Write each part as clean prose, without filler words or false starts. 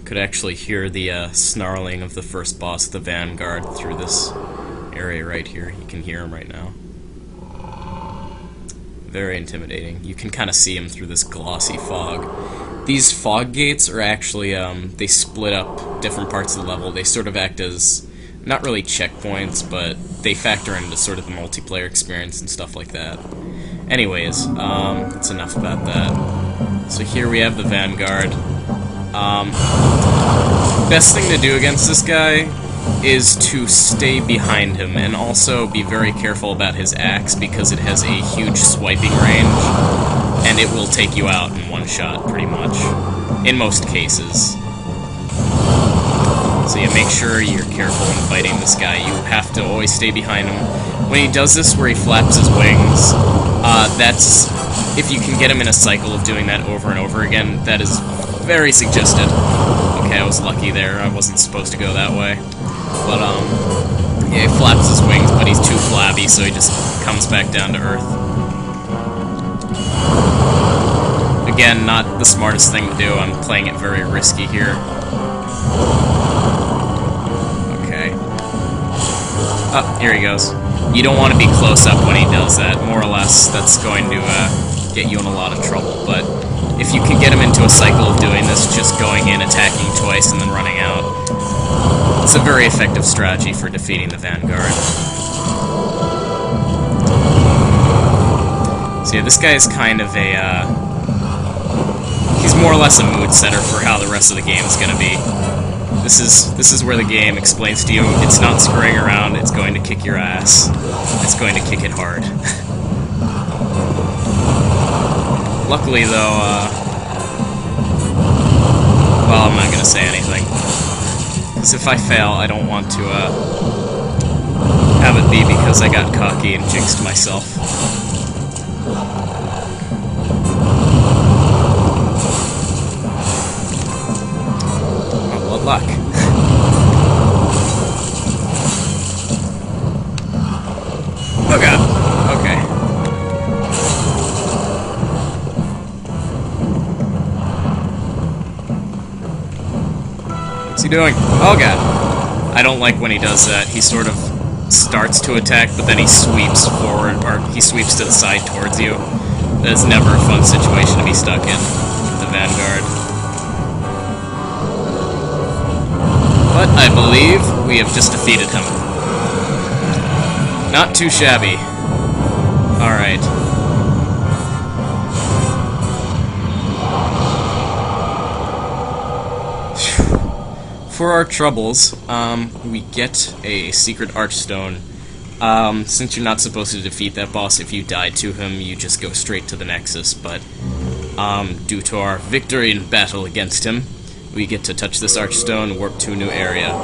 Could actually hear the snarling of the first boss, the Vanguard, through this area right here. You can hear him right now. Very intimidating. You can kind of see him through this glossy fog. These fog gates are actually, they split up different parts of the level. They sort of act as, not really checkpoints, but they factor into sort of the multiplayer experience and stuff like that. Anyways, that's enough about that. So here we have the Vanguard. Best thing to do against this guy is to stay behind him, and also be very careful about his axe, because it has a huge swiping range, and it will take you out in one shot, pretty much. In most cases. So yeah, make sure you're careful when fighting this guy. You have to always stay behind him. When he does this, where he flaps his wings, that's... if you can get him in a cycle of doing that over and over again, that is very suggested. Okay, I was lucky there. I wasn't supposed to go that way. But, yeah, he flaps his wings, but he's too flabby, so he just comes back down to earth. Again, not the smartest thing to do. I'm playing it very risky here. Okay. Oh, here he goes. You don't want to be close up when he does that. More or less, that's going to get you in a lot of trouble, but if you can get him into a cycle of doing this, just going in, attacking twice, and then running out, it's a very effective strategy for defeating the Vanguard. So yeah, this guy is kind of a, he's more or less a mood setter for how the rest of the game is going to be. This is where the game explains to you, it's not screwing around, it's going to kick your ass. It's going to kick it hard. Luckily, though, well, I'm not going to say anything. Because if I fail, I don't want to, have it be because I got cocky and jinxed myself. Well, what luck. Oh god. Okay. What's he doing? Oh god. I don't like when he does that. He sort of starts to attack, but then he sweeps forward, or he sweeps to the side towards you. That is never a fun situation to be stuck in, the Vanguard. But I believe we have just defeated him. Not too shabby. Alright. For our troubles, we get a secret archstone. Since you're not supposed to defeat that boss, if you die to him, you just go straight to the Nexus, but due to our victory in battle against him, we get to touch this archstone, warp to a new area.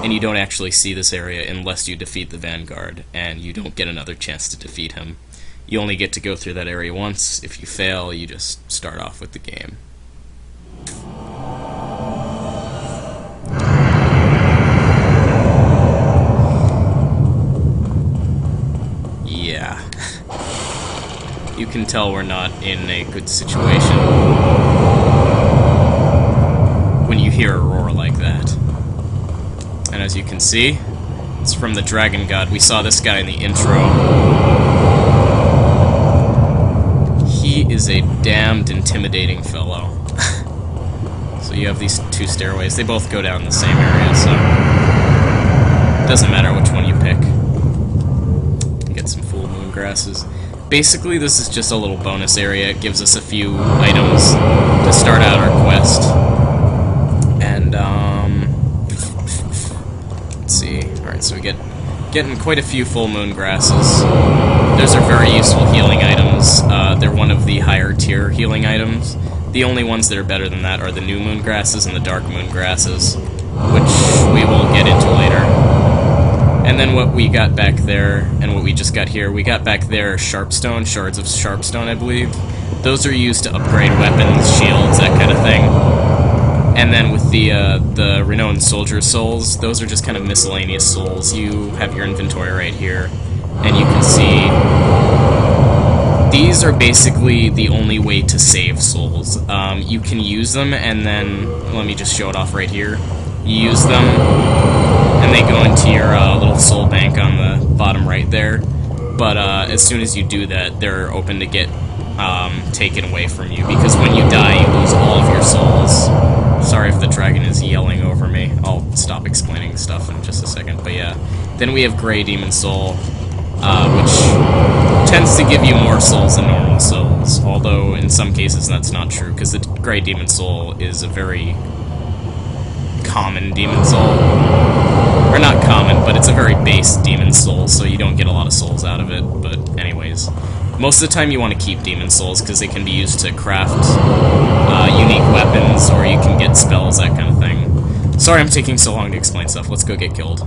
And you don't actually see this area unless you defeat the Vanguard, and you don't get another chance to defeat him. You only get to go through that area once. If you fail, you just start off with the game. Yeah. You can tell we're not in a good situation when you hear a roar like that. And as you can see, it's from the Dragon God. We saw this guy in the intro. He is a damned intimidating fellow. So you have these two stairways. They both go down the same area, so it doesn't matter which one you pick. You get some full moon grasses. Basically, this is just a little bonus area. It gives us a few items to start out our quest. And, let's see. Alright, so we getting quite a few full moon grasses. Those are very useful healing items. They're one of the higher tier healing items. The only ones that are better than that are the new moon grasses and the dark moon grasses, which we will get into later. And then what we got back there, and what we just got here, we got back there sharpstone, shards of sharpstone, I believe. Those are used to upgrade weapons, shields, that kind of thing. And then with the renowned soldier souls, those are just kind of miscellaneous souls. You have your inventory right here, and you can see these are basically the only way to save souls. You can use them, and then, let me just show it off right here. You use them, and they go into your little soul bank on the bottom right there. But as soon as you do that, they're open to get taken away from you, because when you die, you lose all of your souls. Sorry if the dragon is yelling over me. I'll stop explaining stuff in just a second, but yeah. Then we have Grey Demon Soul, which tends to give you more souls than normal souls, although in some cases that's not true, because the Grey Demon Soul is a very common demon soul. Or not common, but it's a very base demon soul, so you don't get a lot of souls out of it, but anyways. Most of the time you want to keep demon souls, because they can be used to craft unique weapons, or you can get spells, that kind of thing. Sorry I'm taking so long to explain stuff, let's go get killed.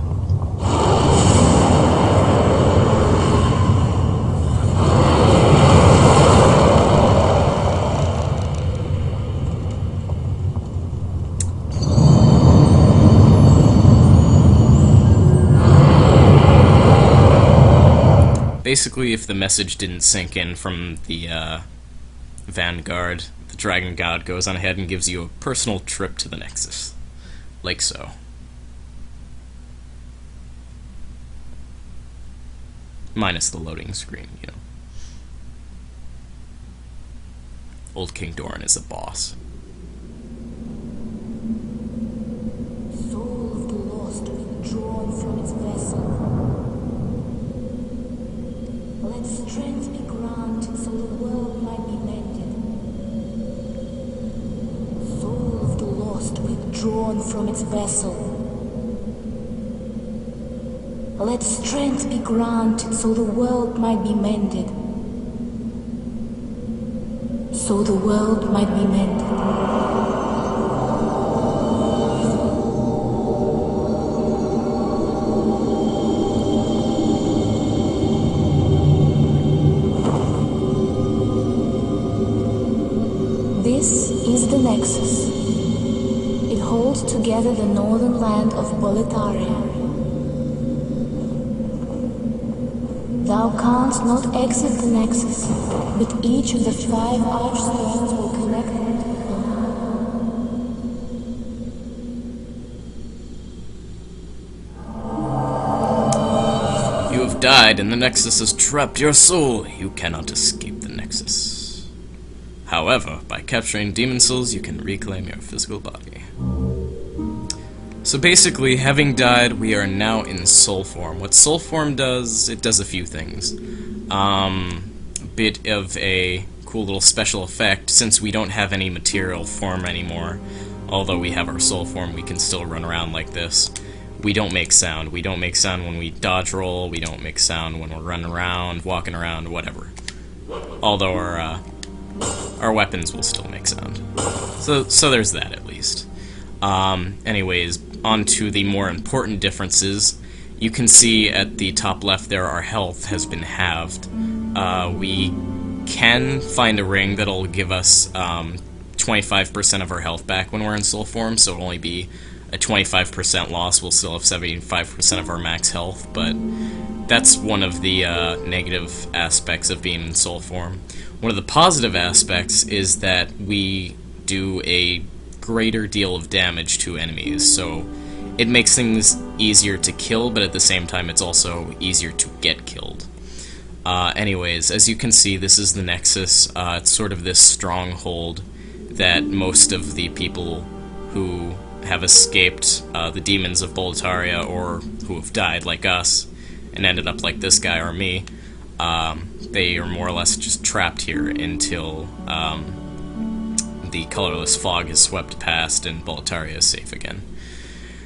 Basically, if the message didn't sink in from the Vanguard, the Dragon God goes on ahead and gives you a personal trip to the Nexus. Like so. Minus the loading screen, you know. Old King Doran is a boss. Soul of the lost withdrawn from its vessel. Let strength be granted so the world might be mended. Soul of the lost withdrawn from its vessel. Let strength be granted so the world might be mended. So the world might be mended. This is the Nexus. It holds together the northern land of Boletaria. Thou canst not exit the Nexus, but each of the 5 archstones will connect them to the... You have died, and the Nexus has trapped your soul. You cannot escape the Nexus. However, by capturing demon souls, you can reclaim your physical body. So basically, having died, we are now in soul form. What soul form does, it does a few things. A bit of a cool little special effect, since we don't have any material form anymore. Although we have our soul form, we can still run around like this. We don't make sound. We don't make sound when we dodge roll, we don't make sound when we're running around, walking around, whatever. Although our weapons will still make sound. So there's that, at least. Anyways, on to the more important differences. You can see at the top left there our health has been halved. We can find a ring that'll give us 25% of our health back when we're in soul form, so it'll only be a 25% loss. We'll still have 75% of our max health, but that's one of the negative aspects of being in soul form. One of the positive aspects is that we do a greater deal of damage to enemies, so it makes things easier to kill, but at the same time it's also easier to get killed. Anyways, as you can see, this is the Nexus. It's sort of this stronghold that most of the people who have escaped the demons of Boletaria, or who have died like us and ended up like this guy or me, they are more or less just trapped here until the colorless fog is swept past and Boletaria is safe again.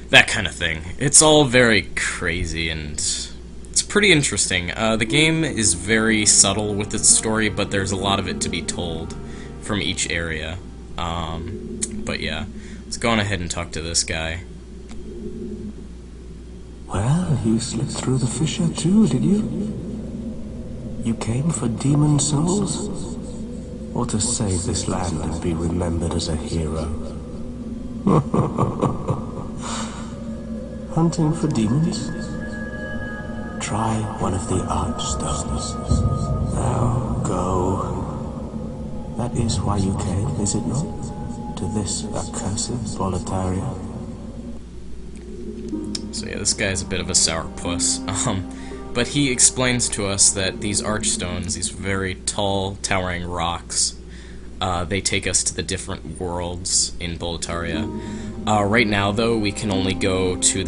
That kind of thing. It's all very crazy and it's pretty interesting. The game is very subtle with its story, but there's a lot of it to be told from each area. But yeah, let's go on ahead and talk to this guy. Well, you slipped through the fissure too, did you? You came for demon souls? Or to save this land and be remembered as a hero? Hunting for demons? Try one of the archstones. Now go. So, that is why you came, is it not? To this accursed Boletaria? So yeah, this guy's a bit of a sourpuss. But he explains to us that these archstones, these very tall, towering rocks, they take us to the different worlds in Boletaria. Right now, though, we can only go to that